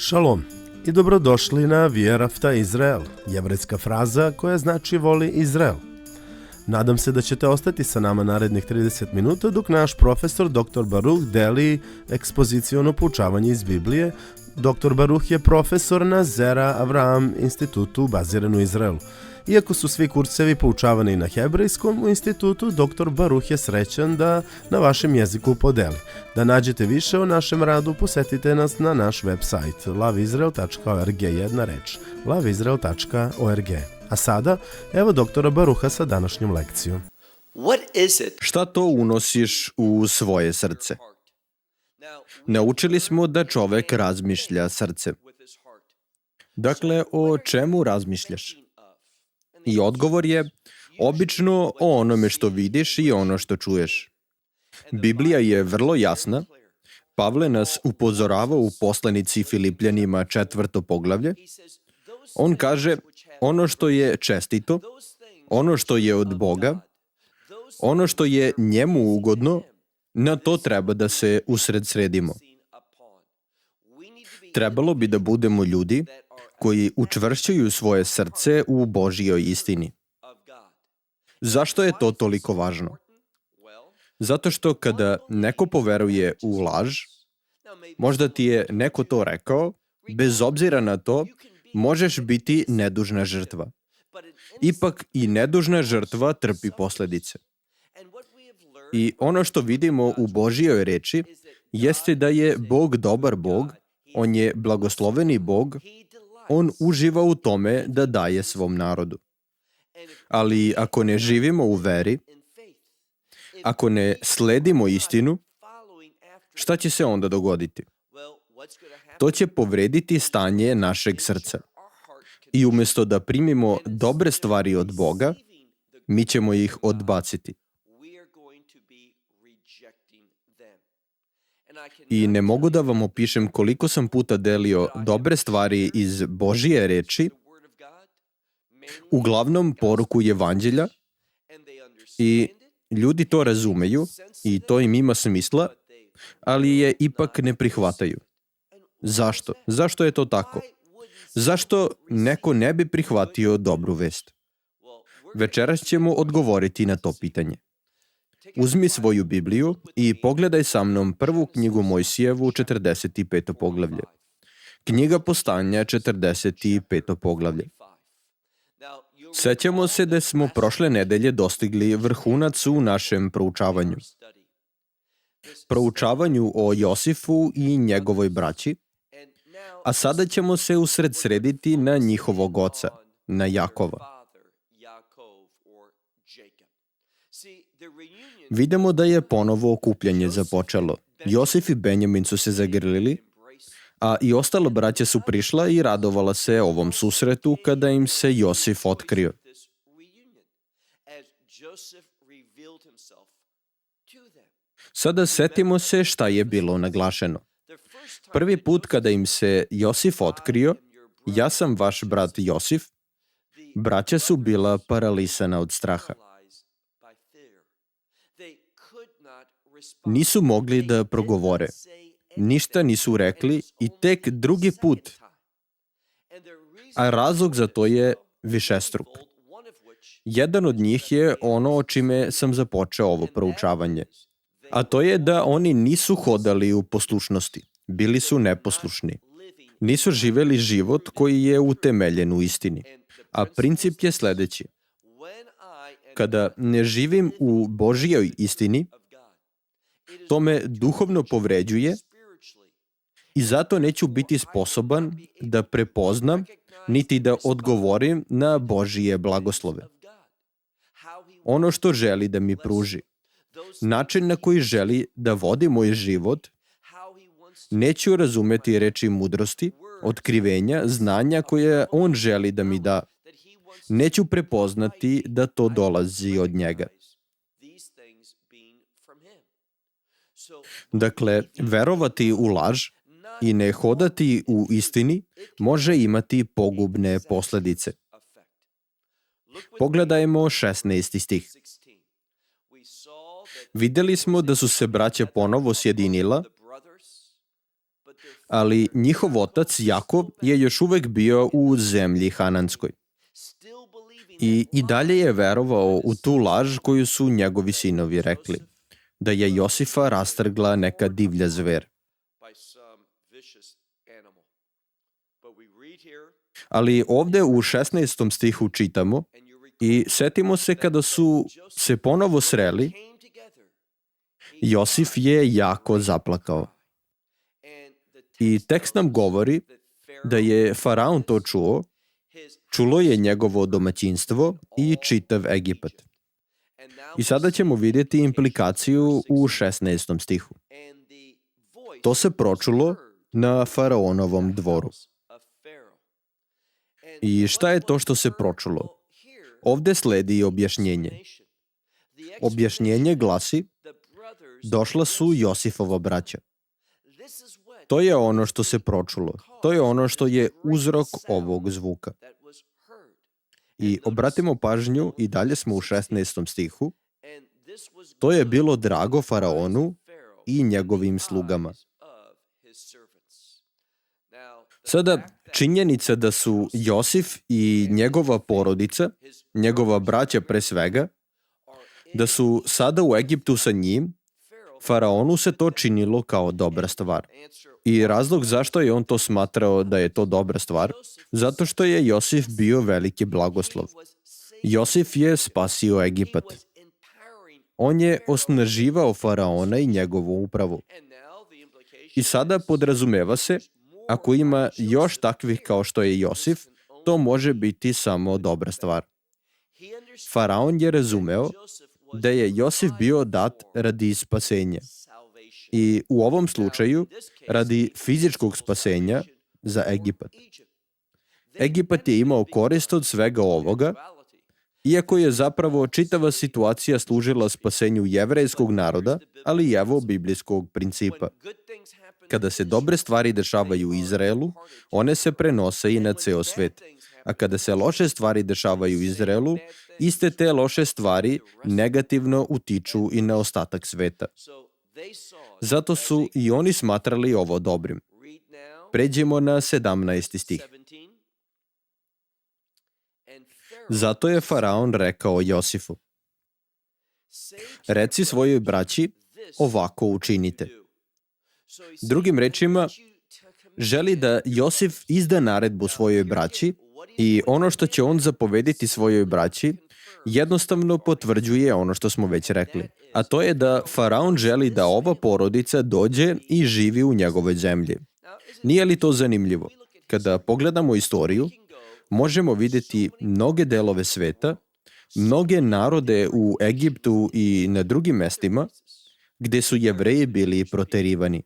Šalom i dobrodošli na Vjerafta Izrael, jevrejska fraza koja znači voli Izrael. Nadam se da ćete ostati sa nama narednih 30 minuta dok naš profesor dr. Baruch deli ekspoziciono poučavanje iz Biblije. Dr. Baruch je profesor na Zera Avraham institutu baziran u Izraelu. Iako su svi kursevi poučavani na hebrejskom, u institutu dr. Baruch je srećan da na vašem jeziku podeli. Da nađete više o našem radu, posetite nas na naš website loveisrael.org, jedna reč, loveisrael.org. A sada, evo doktora Baruha sa današnjom lekcijom. Šta to unosiš u svoje srce? Naučili smo da čovek razmišlja srcem. Dakle, o čemu razmišljaš? I odgovor je obično o onome što vidiš i ono što čuješ. Biblija je vrlo jasna. Pavle nas upozorava u poslanici Filipljanima 4. poglavlje. On kaže, ono što je čestito, ono što je od Boga, ono što je njemu ugodno, na to treba da se usredsredimo. Trebalo bi da budemo ljudi koji učvršćuju svoje srce u Božjoj istini. Zašto je to toliko važno? Zato što kada neko poveruje u laž, možda ti je neko to rekao, bez obzira na to, možeš biti nedužna žrtva. Ipak i nedužna žrtva trpi posledice. I ono što vidimo u Božjoj reči jeste da je Bog dobar Bog, On je blagosloveni Bog, On uživa u tome da daje svom narodu. Ali ako ne živimo u veri, ako ne sledimo istinu, šta će se onda dogoditi? To će povrediti stanje našeg srca. I umjesto da primimo dobre stvari od Boga, mi ćemo ih odbaciti. I ne mogu da vam opišem koliko sam puta delio dobre stvari iz Božje reči, uglavnom poruku Evanđelja, i ljudi to razumeju i to im ima smisla, ali je ipak ne prihvataju. Zašto? Zašto je to tako? Zašto neko ne bi prihvatio dobru vest? Večeras ćemo odgovoriti na to pitanje. Uzmi svoju Bibliju i pogledaj sa mnom prvu knjigu Mojsijevu, 45. poglavlje. Knjiga Postanja, 45. poglavlje. Sećamo se da smo prošle nedelje dostigli vrhunac u našem proučavanju. Proučavanju o Josifu i njegovoj braći, a sada ćemo se usredsrediti na njihovog oca, na Jakova. Vidimo da je ponovo okupljanje započelo. Josif i Benjamin su se zagrlili, a i ostalo braća su prišla i radovala se ovom susretu kada im se Josif otkrio. Sada setimo se šta je bilo naglašeno. Prvi put kada im se Josif otkrio, ja sam vaš brat Josif, braća su bila paralisana od straha. Nisu mogli da progovore. Ništa nisu rekli i tek drugi put. A razlog za to je višestruk. Jedan od njih je ono o čime sam započeo ovo proučavanje. A to je da oni nisu hodali u poslušnosti. Bili su neposlušni. Nisu živeli život koji je utemeljen u istini. A princip je sledeći. Kada ne živim u Božjoj istini, to me duhovno povređuje i zato neću biti sposoban da prepoznam niti da odgovorim na Božje blagoslove. Ono što želi da mi pruži, način na koji želi da vodi moj život, neću razumeti reči mudrosti, otkrivenja, znanja koje On želi da mi da. Neću prepoznati da to dolazi od njega. Dakle, verovati u laž i ne hodati u istini može imati pogubne posledice. Pogledajmo 16. stih. Videli smo da su se braća ponovo sjedinila, ali njihov otac Jakov je još uvek bio u zemlji Hananskoj. I dalje je verovao u tu laž koju su njegovi sinovi rekli, da je Josifa rastrgla neka divlja zver. Ali ovde u 16. stihu čitamo i setimo se kada su se ponovo sreli, Josif je jako zaplakao. I tekst nam govori da je Faraon to čuo, čulo je njegovo domaćinstvo i čitav Egipat. I sada ćemo vidjeti implikaciju u 16. stihu. To se pročulo na Faraonovom dvoru. I šta je to što se pročulo? Ovde sledi objašnjenje. Objašnjenje glasi: došla su Josifova braća. To je ono što se pročulo. To je ono što je uzrok ovog zvuka. I obratimo pažnju, i dalje smo u 16. stihu. To je bilo drago Faraonu i njegovim slugama. Sada, činjenica da su Josif i njegova porodica, njegova braća pre svega, da su sada u Egiptu sa njim, Faraonu se to činilo kao dobra stvar. I razlog zašto je on to smatrao da je to dobra stvar, zato što je Josif bio veliki blagoslov. Josif je spasio Egipat. On je osnaživao Faraona i njegovu upravu. I sada podrazumeva se, ako ima još takvih kao što je Josif, to može biti samo dobra stvar. Faraon je razumeo da je Josif bio dat radi spasenja. I u ovom slučaju radi fizičkog spasenja za Egipat. Egipat je imao korist od svega ovoga, iako je zapravo čitava situacija služila spasenju jevrejskog naroda, ali i evo biblijskog principa. Kada se dobre stvari dešavaju u Izraelu, one se prenose i na ceo svet. A kada se loše stvari dešavaju u Izraelu, iste te loše stvari negativno utiču i na ostatak sveta. Zato su i oni smatrali ovo dobrim. Pređimo na 17. stih. Zato je Faraon rekao Josifu: reci svojoj braći, ovako učinite. Drugim rečima, želi da Josif izda naredbu svojoj braći i ono što će on zapovediti svojoj braći jednostavno potvrđuje ono što smo već rekli. A to je da Faraon želi da ova porodica dođe i živi u njegovoj zemlji. Nije li to zanimljivo? Kada pogledamo istoriju, možemo vidjeti mnoge delove sveta, mnoge narode u Egiptu i na drugim mestima, gde su Jevreji bili proterivani.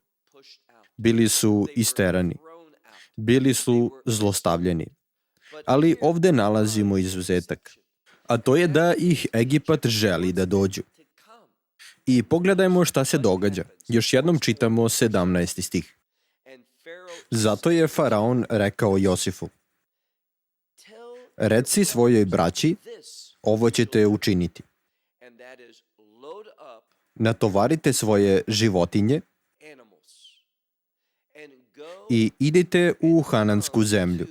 Bili su isterani. Bili su zlostavljeni. Ali ovde nalazimo izuzetak. A to je da ih Egipat želi da dođu. I pogledajmo šta se događa. Još jednom čitamo 17. stih. Zato je Faraon rekao Josifu: reci svojoj braći, ovo ćete učiniti. Natovarite svoje životinje i idite u Hanansku zemlju.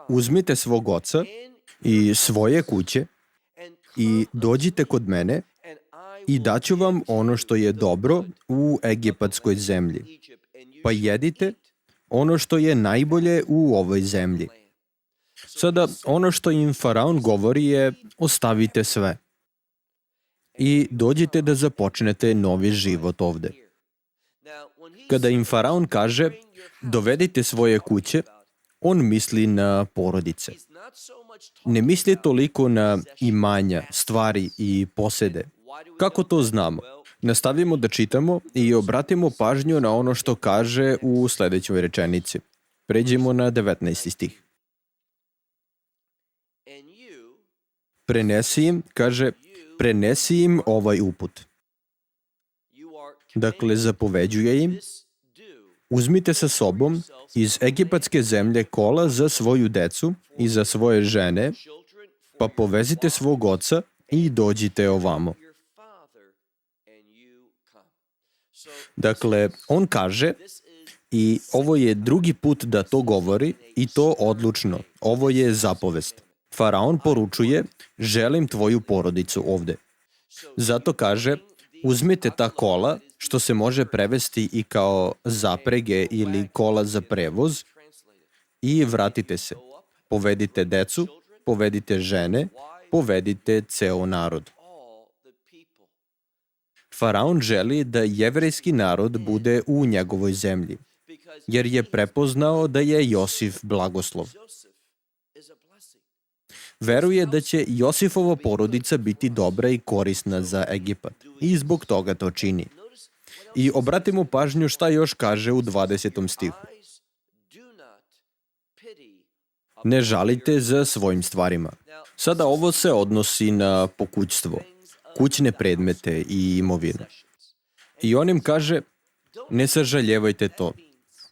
Uzmite svog oca i svoje kuće i dođite kod mene i daću vam ono što je dobro u egipatskoj zemlji. Pa jedite ono što je najbolje u ovoj zemlji. Sada, ono što im Faraon govori je: ostavite sve i dođite da započnete novi život ovde. Kada im Faraon kaže dovedite svoje kuće, on misli na porodice. Ne misli toliko na imanja, stvari i posede. Kako to znamo? Nastavimo da čitamo i obratimo pažnju na ono što kaže u sledećoj rečenici. Pređimo na 19. stih. Prenesi im ovaj uput. Dakle, zapoveđuje im: uzmite sa sobom iz egipatske zemlje kola za svoju decu i za svoje žene, pa povezite svog oca i dođite ovamo. Dakle, on kaže, i ovo je drugi put da to govori, i to odlučno. Ovo je zapovest. Faraon poručuje, želim tvoju porodicu ovde. Zato kaže, uzmite ta kola, što se može prevesti i kao zaprege ili kola za prevoz, i vratite se. Povedite decu, povedite žene, povedite ceo narod. Faraon želi da jevrejski narod bude u njegovoj zemlji, jer je prepoznao da je Josif blagoslov. Veruje da će Josifova porodica biti dobra i korisna za Egipat i zbog toga to čini. I obratimo pažnju šta još kaže u 20. stihu. Ne žalite za svojim stvarima. Sada ovo se odnosi na pokućstvo, kućne predmete i imovinu. I on im kaže, ne sažaljevajte to.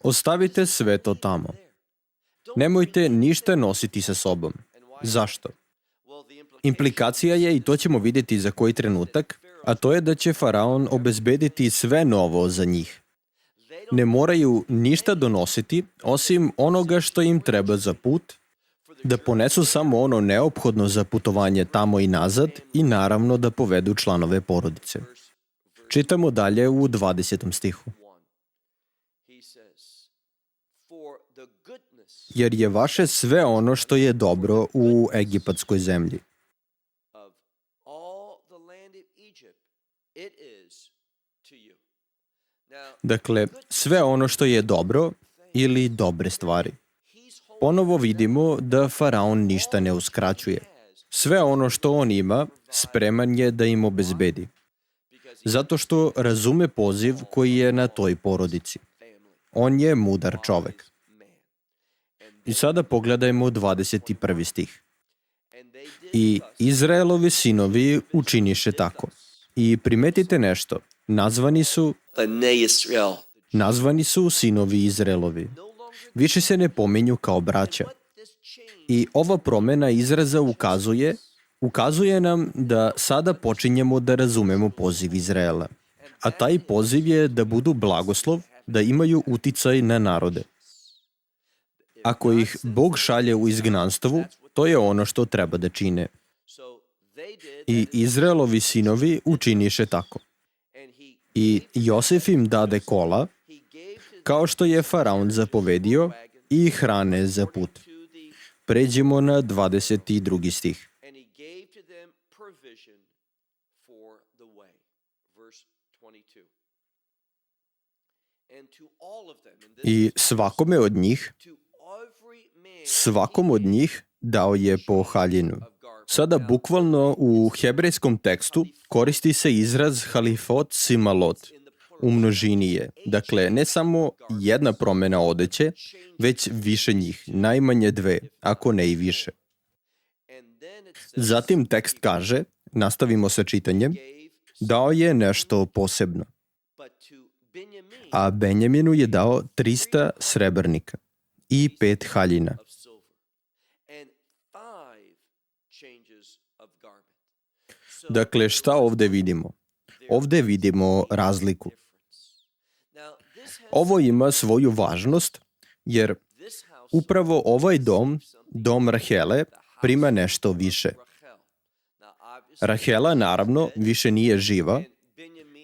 Ostavite sve to tamo. Nemojte ništa nositi sa sobom. Zašto? Implikacija je, i to ćemo vidjeti za koji trenutak, a to je da će Faraon obezbediti sve novo za njih. Ne moraju ništa donositi, osim onoga što im treba za put, da ponesu samo ono neophodno za putovanje tamo i nazad i naravno da povedu članove porodice. Čitamo dalje u 20. stihu. Jer je vaše sve ono što je dobro u egipatskoj zemlji. Dakle, sve ono što je dobro ili dobre stvari. Ponovo vidimo da Faraon ništa ne uskraćuje. Sve ono što on ima, spreman je da im obezbedi. Zato što razume poziv koji je na toj porodici. On je mudar čovek. I sada pogledajmo 21. stih. I Izraelovi sinovi učiniše tako. I primetite nešto. Nazvani su sinovi Izraelovi. Više se ne pominju kao braća. I ova promena izraza ukazuje nam da sada počinjemo da razumemo poziv Izraela. A taj poziv je da budu blagoslov, da imaju uticaj na narode. Ako ih Bog šalje u izgnanstvu, to je ono što treba da čine. I Izraelovi sinovi učiniše tako. I Josif im dade kola, kao što je Faraon zapovedio, i hrane za put. Pređimo na 22. stih. I svakom od njih dao je po haljinu. Sada bukvalno u hebrejskom tekstu koristi se izraz halifot simalot. U množini je. Dakle, ne samo jedna promena odeće, već više njih, najmanje dve, ako ne i više. Zatim tekst kaže, nastavimo sa čitanjem, dao je nešto posebno. A Benjaminu je dao 300 srebrnika i 5 haljina. Dakle, šta ovde vidimo? Ovde vidimo razliku. Ovo ima svoju važnost, jer upravo ovaj dom Rahele, prima nešto više. Rahela, naravno, više nije živa,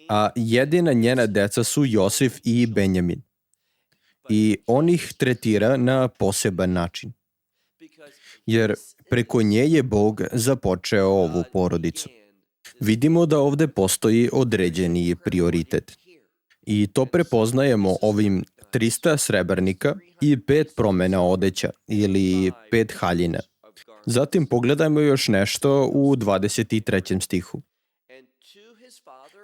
a jedina njena deca su Josif i Benjamin. I on ih tretira na poseban način. Jer preko nje je Bog započeo ovu porodicu. Vidimo da ovde postoji određeni prioritet. I to prepoznajemo ovim 300 srebrnika i 5 promena odeća ili 5 haljina. Zatim pogledajmo još nešto u 23. stihu.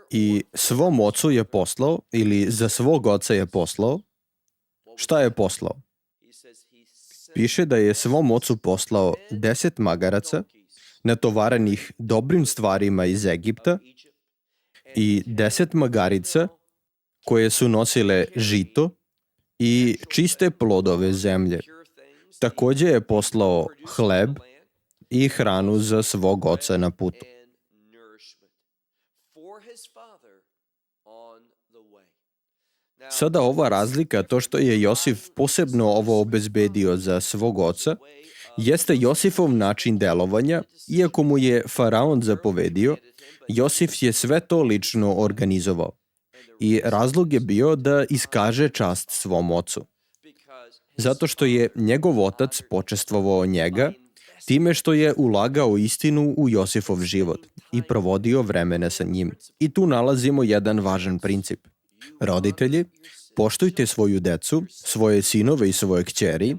I svom ocu je poslao, ili za svog oca je poslao. Šta je poslao? Piše da je svom ocu poslao 10 magaraca, natovaranih dobrim stvarima iz Egipta, i 10 magarica koje su nosile žito i čiste plodove zemlje. Takođe je poslao hleb i hranu za svog oca na putu. Sada ova razlika, to što je Josif posebno ovo obezbedio za svog oca, jeste Josifov način delovanja, iako mu je faraon zapovedio, Josif je sve to lično organizovao. I razlog je bio da iskaže čast svom ocu. Zato što je njegov otac počestvovao njega time što je ulagao istinu u Josifov život i provodio vremena sa njim. I tu nalazimo jedan važan princip. Roditelji, poštujte svoju decu, svoje sinove i svoje kćeri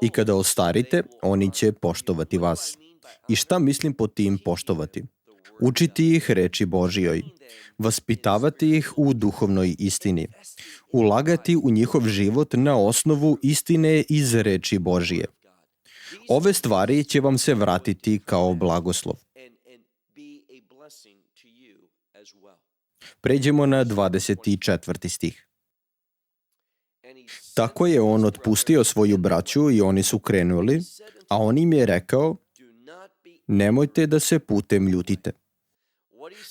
i kada ostarite, oni će poštovati vas. I šta mislim pod tim poštovati? Učiti ih reči Božijoj, vaspitavati ih u duhovnoj istini, ulagati u njihov život na osnovu istine iz reči Božije. Ove stvari će vam se vratiti kao blagoslov. Pređemo na 24. stih. Tako je on otpustio svoju braću i oni su krenuli, a on im je rekao, nemojte da se putem ljutite.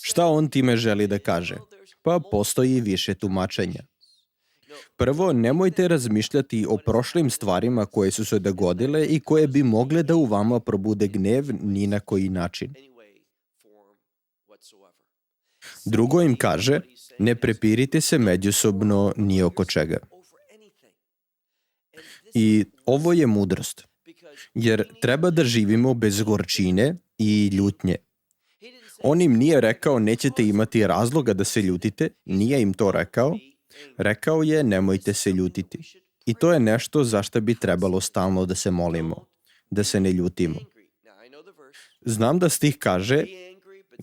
Šta on time želi da kaže? Pa postoji više tumačenja. Prvo, nemojte razmišljati o prošlim stvarima koje su se dogodile i koje bi mogle da u vama probude gnev ni na koji način. Drugo im kaže, ne prepirite se međusobno ni oko čega. I ovo je mudrost, jer treba da živimo bez gorčine i ljutnje. On im nije rekao nećete imati razloga da se ljutite, nije im to rekao. Rekao je nemojte se ljutiti. I to je nešto za što bi trebalo stalno da se molimo, da se ne ljutimo. Znam da stih kaže,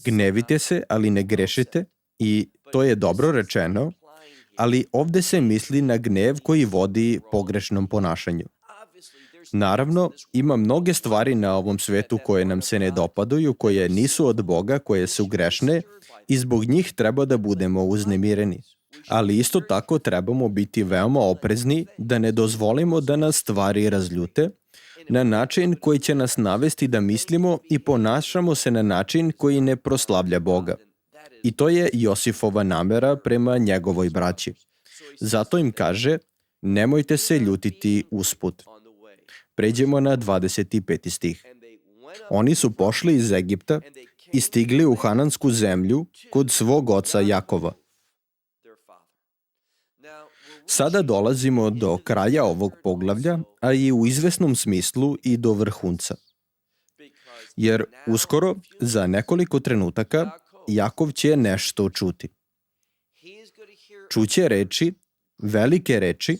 gnevite se, ali ne grešite, i to je dobro rečeno, ali ovde se misli na gnev koji vodi pogrešnom ponašanju. Naravno, ima mnoge stvari na ovom svetu koje nam se ne dopadaju, koje nisu od Boga, koje su grešne i zbog njih treba da budemo uznemireni. Ali isto tako trebamo biti veoma oprezni da ne dozvolimo da nas stvari razljute na način koji će nas navesti da mislimo i ponašamo se na način koji ne proslavlja Boga. I to je Josifova namera prema njegovoj braći. Zato im kaže, nemojte se ljutiti usput. Pređemo na 25. stih. Oni su pošli iz Egipta i stigli u Hanansku zemlju kod svog oca Jakova. Sada dolazimo do kraja ovog poglavlja, a i u izvesnom smislu i do vrhunca. Jer uskoro, za nekoliko trenutaka, Jakov će nešto čuti. Čuće reči, velike reči,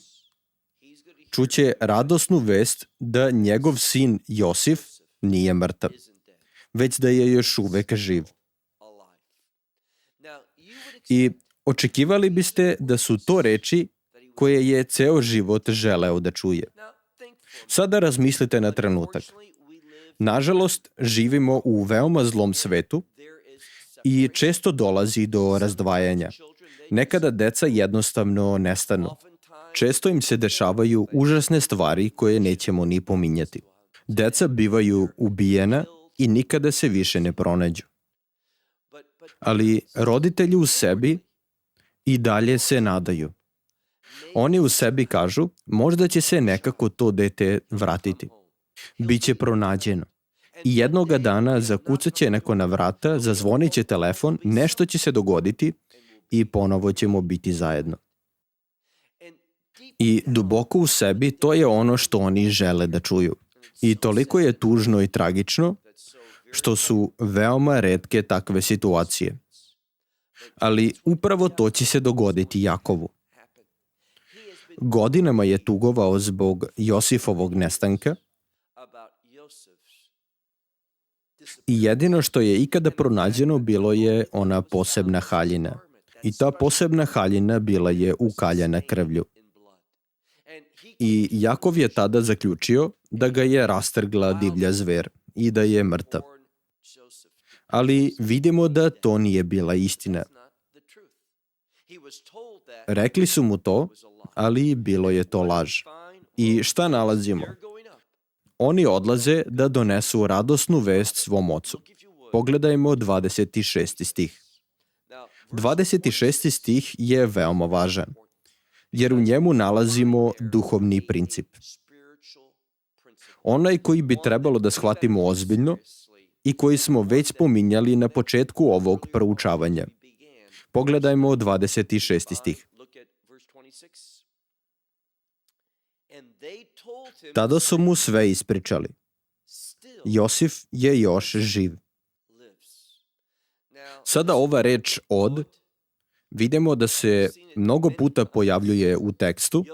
čuće radosnu vest da njegov sin Josif nije mrtav, već da je još uvek živ. I očekivali biste da su to reči koje je ceo život želeo da čuje. Sada razmislite na trenutak. Nažalost, živimo u veoma zlom svetu i često dolazi do razdvajanja. Nekada deca jednostavno nestanu. Često im se dešavaju užasne stvari koje nećemo ni pominjati. Deca bivaju ubijena i nikada se više ne pronađu. Ali roditelji u sebi i dalje se nadaju. Oni u sebi kažu, možda će se nekako to dete vratiti. Biće pronađeno. I jednoga dana zakucat će neko na vrata, zazvonit će telefon, nešto će se dogoditi i ponovo ćemo biti zajedno. I duboko u sebi to je ono što oni žele da čuju. I toliko je tužno i tragično što su veoma retke takve situacije. Ali upravo to će se dogoditi Jakovu. Godinama je tugovao zbog Josifovog nestanka i jedino što je ikada pronađeno bilo je ona posebna haljina. I ta posebna haljina bila je ukaljana krvlju. I Jakov je tada zaključio da ga je rastrgla divlja zver i da je mrtav. Ali vidimo da to nije bila istina. Rekli su mu to, ali bilo je to laž. I šta nalazimo? Oni odlaze da donesu radosnu vest svom ocu. Pogledajmo 26. stih. 26. stih je veoma važan. jer u njemu nalazimo duhovni princip. Onaj koji bi trebalo da shvatimo ozbiljno i koji smo već spominjali na početku ovog proučavanja. Pogledajmo 26. stih. Tada su mu sve ispričali. Josif je još živ. Sada ova reč od vidimo da se mnogo puta pojavljuje u tekstu.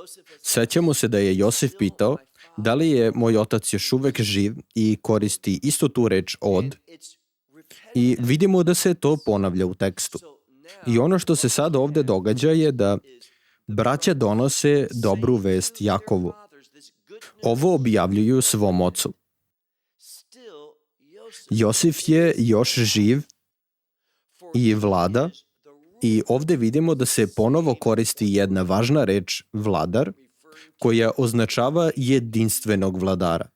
Sećamo se da je Josif pitao da li je moj otac još uvek živ i koristi isto tu reč od i vidimo da se to ponavlja u tekstu. I ono što se sad ovde događa je da braća donose dobru vest Jakovu. Ovo objavljuju svom ocu. Josif je još živ i vlada i ovde vidimo da se ponovo koristi jedna važna reč vladar koja označava jedinstvenog vladara,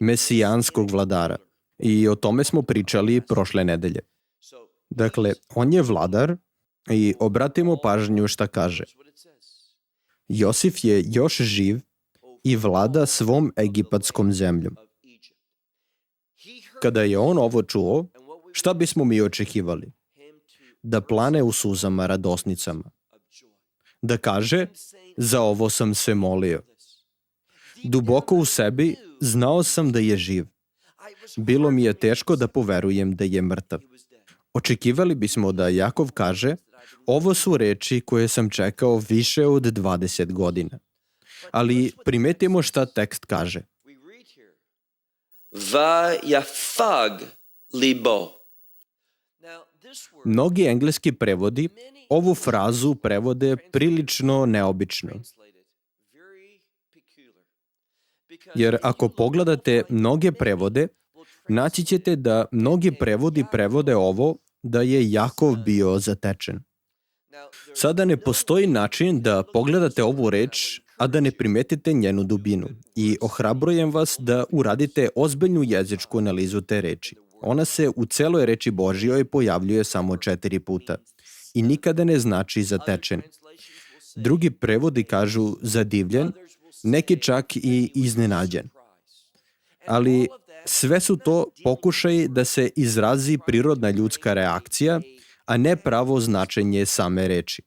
mesijanskog vladara. I o tome smo pričali prošle nedelje. Dakle, on je vladar i obratimo pažnju šta kaže. Josif je još živ i vlada svom egipatskom zemljom. Kada je on ovo čuo, šta bismo mi očekivali? Da plane u suzama radosnicama. Da kaže, za ovo sam se molio. Duboko u sebi znao sam da je živ. Bilo mi je teško da poverujem da je mrtav. Očekivali bismo da Jakov kaže, ovo su reči koje sam čekao više od 20 godina. Ali primetimo šta tekst kaže. Vayafag libo. Mnogi engleski prevodi ovu frazu prevode prilično neobično. Jer ako pogledate mnoge prevode, naći ćete da mnogi prevodi prevode ovo da je Jakov bio zatečen. Sada ne postoji način da pogledate ovu reč, a da ne primetite njenu dubinu. I ohrabrujem vas da uradite ozbiljnu jezičku analizu te reči. Ona se u celoj reči Božjoj pojavljuje samo 4 puta i nikada ne znači zatečen. Drugi prevodi kažu zadivljen, neki čak i iznenađen. Ali sve su to pokušaj da se izrazi prirodna ljudska reakcija, a ne pravo značenje same reči.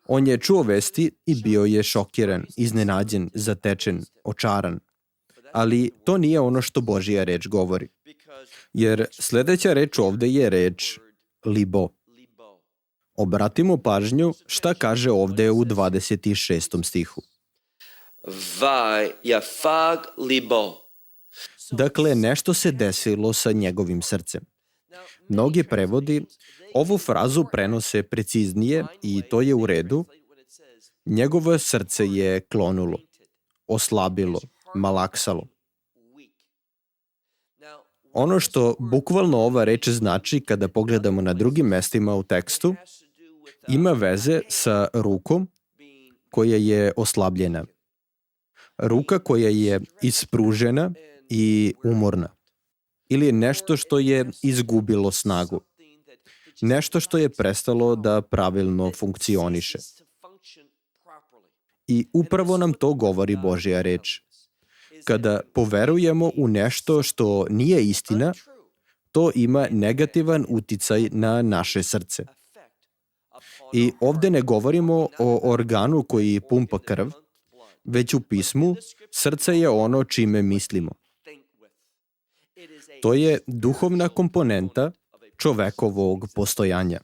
On je čuo vesti i bio je šokiran, iznenađen, zatečen, očaran. Ali to nije ono što Božja reč govori. Jer sledeća reč ovde je reč libo. Obratimo pažnju šta kaže ovde u 26. stihu. Vayafag libo. Dakle, nešto se desilo sa njegovim srcem. Mnogi prevodi ovu frazu prenose preciznije i to je u redu. Njegovo srce je klonulo, oslabilo, malaksalo. Ono što bukvalno ova reč znači kada pogledamo na drugim mestima u tekstu, ima veze sa rukom koja je oslabljena. Ruka koja je ispružena i umorna. Ili nešto što je izgubilo snagu. Nešto što je prestalo da pravilno funkcioniše. I upravo nam to govori Božja reč. Kada poverujemo u nešto što nije istina, to ima negativan uticaj na naše srce. I ovde ne govorimo o organu koji pumpa krv, već u pismu srce je ono čime mislimo. To je duhovna komponenta čovekovog postojanja.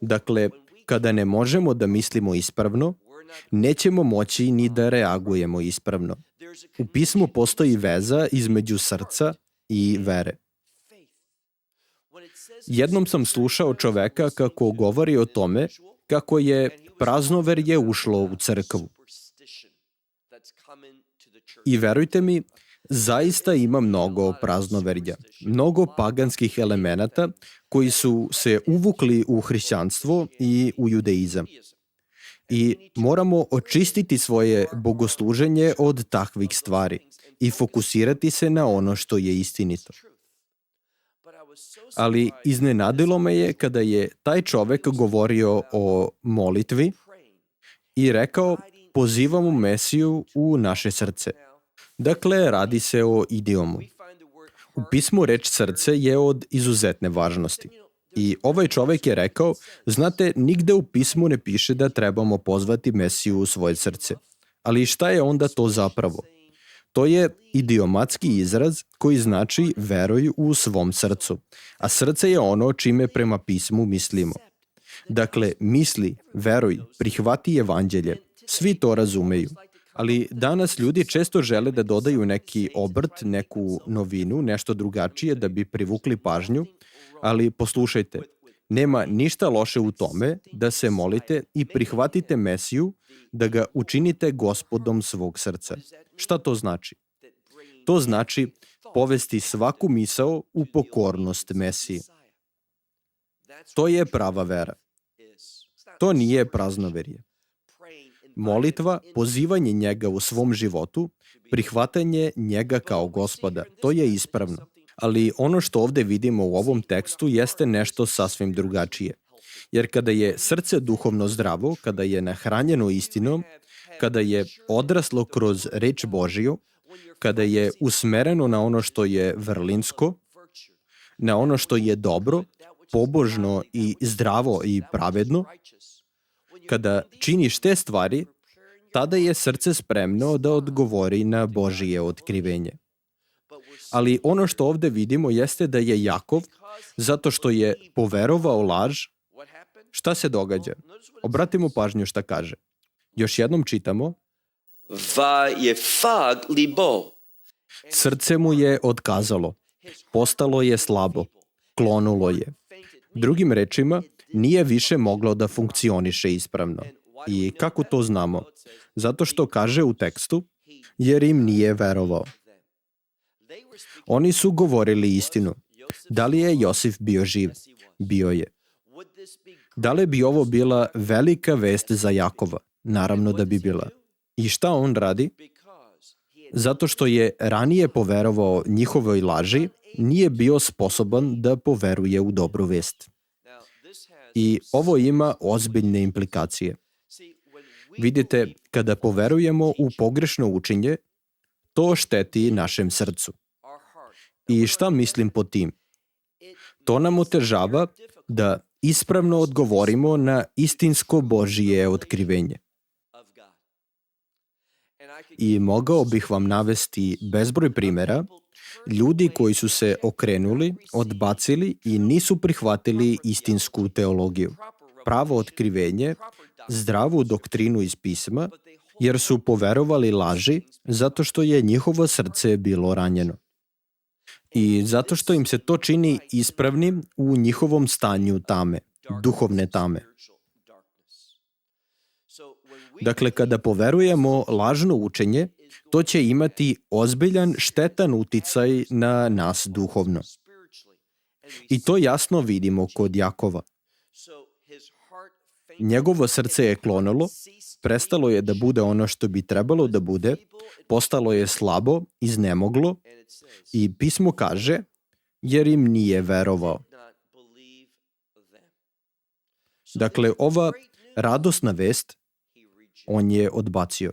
Dakle, kada ne možemo da mislimo ispravno, nećemo moći ni da reagujemo ispravno. U pismu postoji veza između srca i vere. Jednom sam slušao čoveka kako govori o tome kako je praznoverje ušlo u crkvu. I verujte mi, zaista ima mnogo praznoverja, mnogo paganskih elemenata koji su se uvukli u hrišćanstvo i u judeizam. I moramo očistiti svoje bogosluženje od takvih stvari i fokusirati se na ono što je istinito. Ali iznenadilo me je kada je taj čovek govorio o molitvi i rekao pozivamo Mesiju u naše srce. Dakle, radi se o idiomu. U pismu reč srce je od izuzetne važnosti. I ovaj čovek je rekao, znate, nigde u pismu ne piše da trebamo pozvati Mesiju u svoje srce. Ali šta je onda to zapravo? To je idiomatski izraz koji znači veruj u svom srcu. A srce je ono čime prema pismu mislimo. Dakle, misli, veruj, prihvati evanđelje. Svi to razumeju. Ali danas ljudi često žele da dodaju neki obrt, neku novinu, nešto drugačije da bi privukli pažnju, ali poslušajte, nema ništa loše u tome da se molite i prihvatite Mesiju, da ga učinite gospodom svog srca. Šta to znači? To znači povesti svaku misao u pokornost Mesiji. To je prava vera. To nije praznoverje. Molitva, pozivanje njega u svom životu, prihvatanje njega kao gospoda, to je ispravno. Ali ono što ovde vidimo u ovom tekstu jeste nešto sasvim drugačije. Jer kada je srce duhovno zdravo, kada je nahranjeno istinom, kada je odraslo kroz reč Božiju, kada je usmereno na ono što je vrlinsko, na ono što je dobro, pobožno i zdravo i pravedno, kada činiš te stvari, tada je srce spremno da odgovori na Božije otkrivenje. Ali ono što ovde vidimo jeste da je Jakov, zato što je poverovao laž, šta se događa? Obratimo pažnju šta kaže. Još jednom čitamo. Vayefag libo. Srce mu je otkazalo, postalo je slabo, klonulo je. Drugim rečima, nije više moglo da funkcioniše ispravno. I kako to znamo? Zato što kaže u tekstu, jer im nije verovao. Oni su govorili istinu. Da li je Josif bio živ? Bio je. Da li bi ovo bila velika vest za Jakova? Naravno da bi bila. I šta on radi? Zato što je ranije poverovao njihovoj laži, nije bio sposoban da poveruje u dobru vest. I ovo ima ozbiljne implikacije. Vidite, kada poverujemo u pogrešno učenje, to šteti našem srcu. I šta mislim pod tim? To nam otežava da ispravno odgovorimo na istinsko Božije otkrivenje. I mogao bih vam navesti bezbroj primjera, ljudi koji su se okrenuli, odbacili i nisu prihvatili istinsku teologiju, pravo otkrivenje, zdravu doktrinu iz pisma, jer su poverovali laži zato što je njihovo srce bilo ranjeno. I zato što im se to čini ispravnim u njihovom stanju tame, duhovne tame. Dakle, kada poverujemo lažno učenje, to će imati ozbiljan, štetan uticaj na nas duhovno. I to jasno vidimo kod Jakova. Njegovo srce je klonulo, prestalo je da bude ono što bi trebalo da bude, postalo je slabo, iznemoglo i pismo kaže, jer im nije verovao. Dakle, ova radosna vest on je odbacio.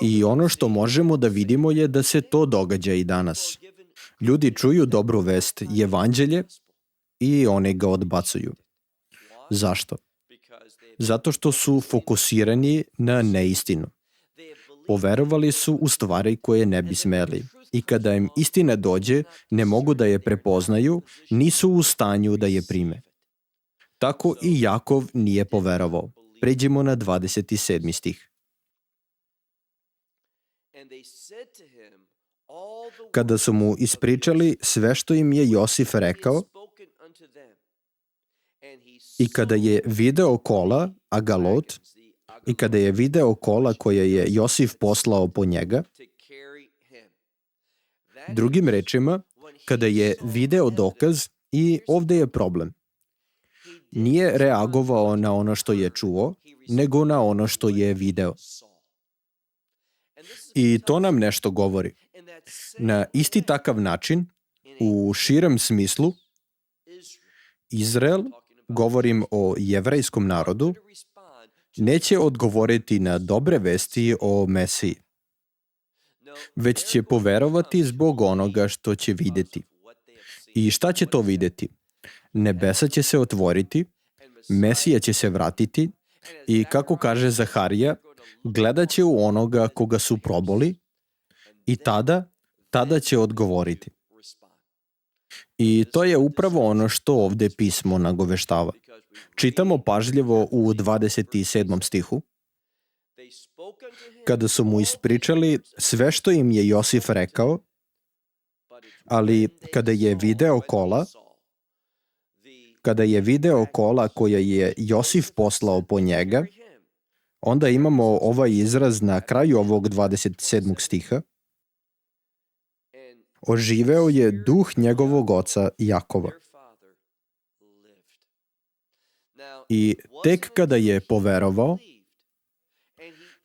I ono što možemo da vidimo je da se to događa i danas. Ljudi čuju dobru vest, evanđelje, i oni ga odbacuju. Zašto? Zato što su fokusirani na neistinu. Poverovali su u stvari koje ne bi smeli. I kada im istina dođe, ne mogu da je prepoznaju, nisu u stanju da je prime. Tako i Jakov nije poverovao. Pređimo na 27. stih. Kada su mu ispričali sve što im je Josif rekao i kada je video kola, agalot, i kada je video kola koje je Josif poslao po njega, drugim rečima, kada je video dokaz i ovde je problem. Nije reagovao na ono što je čuo, nego na ono što je video. I to nam nešto govori. Na isti takav način, u širem smislu, Izrael, govorim o jevrejskom narodu, neće odgovoriti na dobre vesti o Mesiji, već će poverovati zbog onoga što će videti. I šta će to videti? Nebesa će se otvoriti, Mesija će se vratiti i, kako kaže Zaharija, gledat će u onoga koga su proboli i tada će odgovoriti. I to je upravo ono što ovde pismo nagoveštava. Čitamo pažljivo u 27. stihu. Kada su mu ispričali sve što im je Josif rekao, ali kada je video kola koja je Josif poslao po njega, onda imamo ovaj izraz na kraju ovog 27. stiha. Oživeo je duh njegovog oca Jakova. I tek kada je poverovao,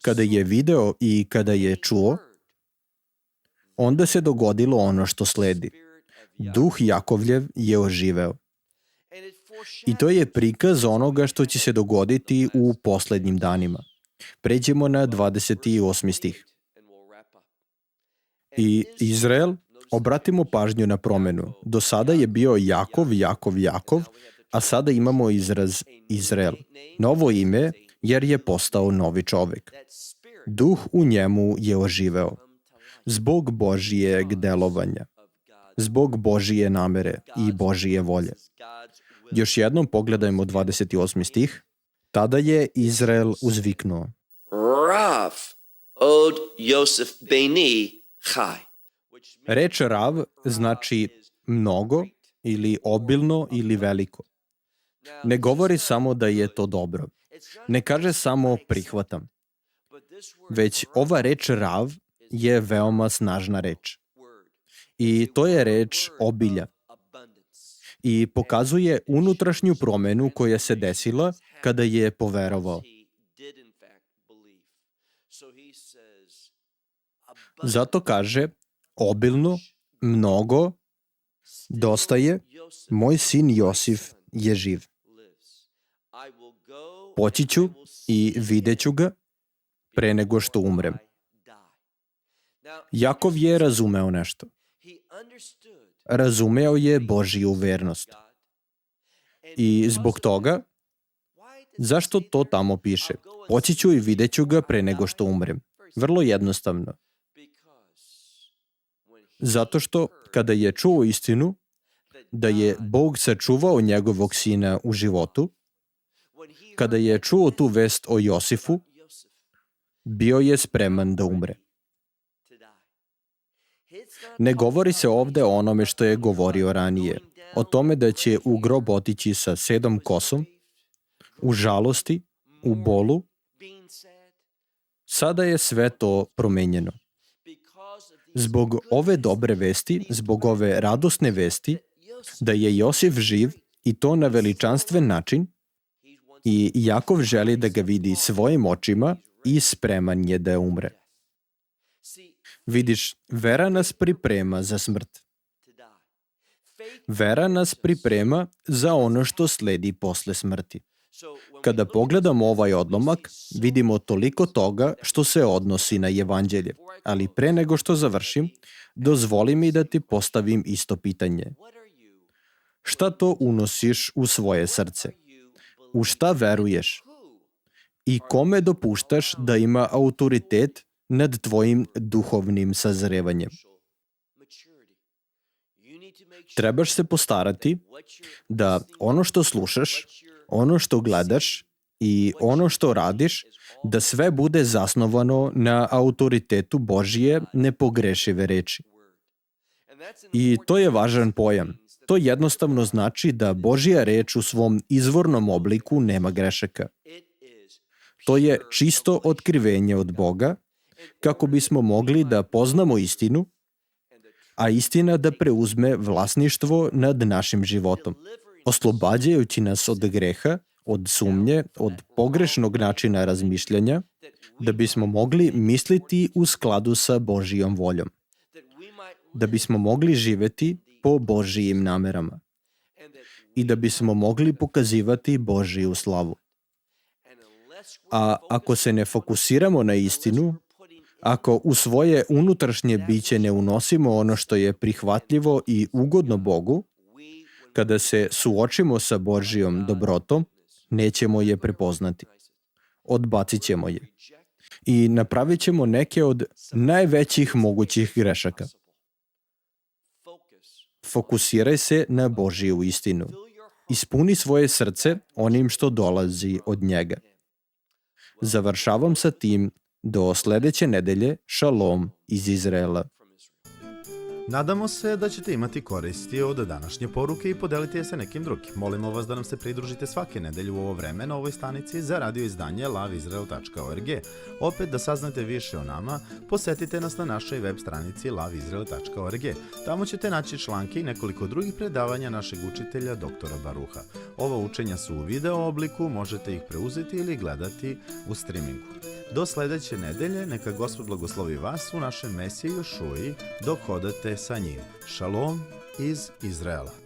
kada je video i kada je čuo, onda se dogodilo ono što sledi. Duh Jakovljev je oživeo. I to je prikaz onoga što će se dogoditi u poslednjim danima. Pređemo na 28. stih. I Izrael, obratimo pažnju na promenu. Do sada je bio Jakov, Jakov, Jakov, a sada imamo izraz Izrael. Novo ime, jer je postao novi čovek. Duh u njemu je oživeo. Zbog Božijeg delovanja. Zbog Božije namere i Božije volje. Još jednom pogledajmo 28. stih. Tada je Izrael uzviknuo. Rav od Josef Beni Chai. Reč Rav znači mnogo ili obilno ili veliko. Ne govori samo da je to dobro. Ne kaže samo prihvatam. Već ova reč Rav je veoma snažna reč. I to je reč obilja. I pokazuje unutrašnju promenu koja se desila kada je poverovao. Zato kaže obilno, mnogo, dosta je, moj sin Josif je živ. Poći ću i vidjet ću ga pre nego što umrem. Jakov je razumeo nešto. Razumeo je Božiju vernost. I zbog toga, zašto to tamo piše? Poći ću i vidjet ću ga pre nego što umrem. Vrlo jednostavno. Zato što kada je čuo istinu, da je Bog sačuvao njegovog sina u životu, kada je čuo tu vest o Josifu, bio je spreman da umre. Ne govori se ovde o onome što je govorio ranije, o tome da će u grob otići sa 7 kosom, u žalosti, u bolu. Sada je sve to promenjeno. Zbog ove dobre vesti, zbog ove radosne vesti, da je Josif živ i to na veličanstven način, i Jakov želi da ga vidi svojim očima i spreman je da umre. Vidiš, vera nas priprema za smrt. Vera nas priprema za ono što sledi posle smrti. Kada pogledamo ovaj odlomak, vidimo toliko toga što se odnosi na evanđelje. Ali pre nego što završim, dozvoli mi da ti postavim isto pitanje. Šta to unosiš u svoje srce? U šta veruješ? I kome dopuštaš da ima autoritet nad tvojim duhovnim sazrevanjem? Trebaš se postarati da ono što slušaš, ono što gledaš i ono što radiš, da sve bude zasnovano na autoritetu Božije nepogrešive reči. I to je važan pojam. To jednostavno znači da Božja reč u svom izvornom obliku nema grešaka. To je čisto otkrivenje od Boga, kako bismo mogli da poznamo istinu, a istina da preuzme vlasništvo nad našim životom, oslobađajući nas od greha, od sumnje, od pogrešnog načina razmišljanja, da bismo mogli misliti u skladu sa Božijom voljom, da bismo mogli živeti po Božijim namerama. i da bismo mogli pokazivati Božiju slavu. A ako se ne fokusiramo na istinu, ako u svoje unutrašnje biće ne unosimo ono što je prihvatljivo i ugodno Bogu, kada se suočimo sa Božijom dobrotom, nećemo je prepoznati. Odbacit ćemo je. I napravit ćemo neke od najvećih mogućih grešaka. Fokusiraj se na Božiju istinu. Ispuni svoje srce onim što dolazi od njega. Završavam sa tim. Do sledeće nedelje, šalom iz Izraela. Nadamo se da ćete imati koristi od današnje poruke i podeliti je sa nekim drugim. Molimo vas da nam se pridružite svake nedelje u ovo vreme na ovoj stanici za radio izdanje loveisrael.org. Opet da saznate više o nama, posetite nas na našoj web stranici loveisrael.org. Tamo ćete naći članke i nekoliko drugih predavanja našeg učitelja dr. Baruha. Ova učenja su u video obliku, možete ih preuzeti ili gledati u streamingu. Do sledeće nedelje, neka Gospod blagoslovi vas u našem Mesiji Jošuji dok hodate sa njim. Šalom iz Izraela.